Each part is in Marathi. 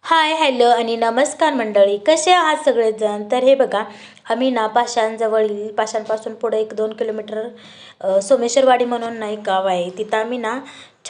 हाय हॅलो आणि नमस्कार मंडळी, कसे आहात सगळेजण. तर हे बघा, आम्ही ना पाषाणजवळील पाषाणपासून पुढे 1-2 किलोमीटर सोमेश्वरवाडी म्हणून ना एक गाव आहे. तिथं आम्ही ना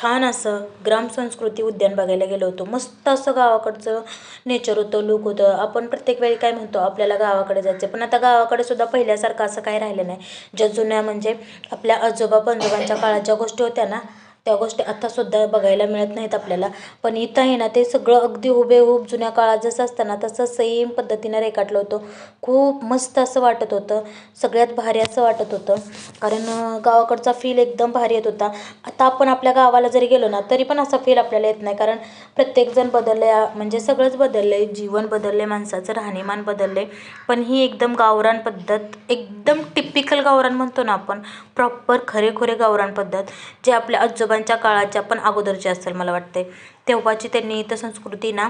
छान असं ग्राम संस्कृती उद्यान बघायला गेलो होतो. मस्त असं गावाकडचं नेचर होतं, लूक होतं. आपण प्रत्येक वेळी काय म्हणतो, आपल्याला गावाकडे जायचं, पण आता गावाकडे सुद्धा पहिल्यासारखं असं काही राहिलं नाही. ज्या जुन्या म्हणजे आपल्या आजोबा पणजोबांच्या काळात ज्या गोष्टी होत्या ना, त्या गोष्टी आत्तासुद्धा बघायला मिळत नाहीत आपल्याला. पण इथं आहे ना, ते सगळं अगदी हुबेहूब जुन्या काळात जसं असतं ना तसं सेम पद्धतीनं रेखाटलं होतं. खूप मस्त असं वाटत होतं, सगळ्यात भारी असं वाटत होतं. कारण गावाकडचा फील एकदम भारी येत होता. आता आपण आपल्या गावाला जरी गेलो ना तरी पण असा फील आपल्याला येत नाही, कारण प्रत्येकजण बदलले, म्हणजे सगळंच बदललं आहे. जीवन बदलले, माणसाचं राहणीमान बदलले. पण ही एकदम गावरान पद्धत, एकदम टिपिकल गावरान म्हणतो ना आपण, प्रॉपर खरेखुरे गावरान पद्धत, जे आपल्या आजोबांच्या काळाच्या पण अगोदरची असेल मला वाटते. तेव्हाची त्यांनी इथं संस्कृती ना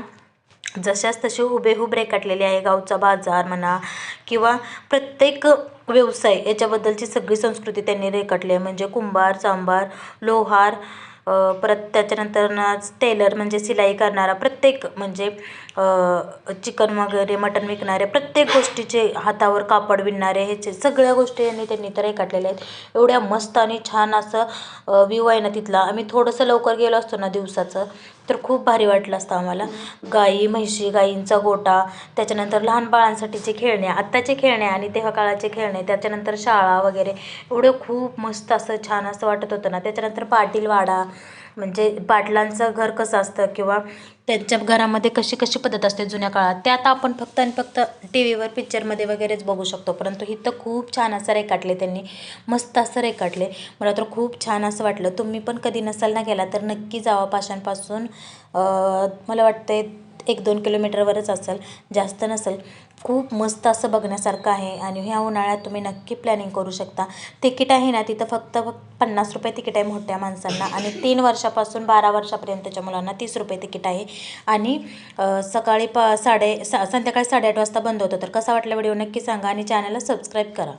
जशाच तशी हुबेहूब रेखाटलेली आहे. गावचा बाजार म्हणा किंवा प्रत्येक व्यवसाय याच्याबद्दलची सगळी संस्कृती त्यांनी रेखाटली आहे. म्हणजे कुंभार, चांभार, लोहार, परत त्याच्यानंतर ना टेलर म्हणजे सिलाई करणारा, प्रत्येक म्हणजे चिकन वगैरे मटण विकणारे, प्रत्येक गोष्टीचे हातावर कापड विणणारे, ह्याचे सगळ्या गोष्टी त्यांनी तर रेखाटलेल्या आहेत. एवढ्या मस्त आणि छान असं व्ह्यू आहे ना तिथला. आम्ही थोडंसं लवकर गेलो असतो ना दिवसाचं तर खूप भारी वाटलं असतं आम्हाला. गाई म्हशी, गाईंचा गोठा, त्याच्यानंतर लहान बाळांसाठीचे खेळणे, आत्ताचे खेळणे आणि तेव्हा काळाचे खेळणे, त्याच्यानंतर शाळा वगैरे, एवढं खूप मस्त असं छान असं वाटत होतं ना. त्याच्यानंतर पाटीलवाडा, म्हणजे पाटलांचं घर कसं असतं किंवा त्यांच्या घरामध्ये कशी कशी पद्धत असते जुन्या काळात, ते आता आपण फक्त आणि फक्त टी व्हीवर पिक्चरमध्ये वगैरेच बघू शकतो. परंतु इथं खूप छान असं रेखाटले त्यांनी, मस्त असं रेखाटले. मला तर खूप छान असं वाटलं. तुम्ही पण कधी नसाल ना गेला तर नक्की जावा. पाषाणपासून मला वाटते 1-2 किलोमीटरवरच असेल, जास्त नसेल. खूप मस्त असं बघण्यासारखं आहे आणि ह्या उन्हाळ्यात तुम्ही नक्की प्लॅनिंग करू शकता. तिकीट आहे ना तिथं फक्त ₹50 तिकीट आहे मोठ्या माणसांना, आणि 3 वर्षापासून 12 वर्षापर्यंतच्या मुलांना ₹30 तिकीट आहे. आणि सकाळी संध्याकाळी 8:30 वाजता बंद होतं. तर कसा वाटला व्हिडिओ नक्की सांगा आणि चॅनलला सबस्क्राईब करा.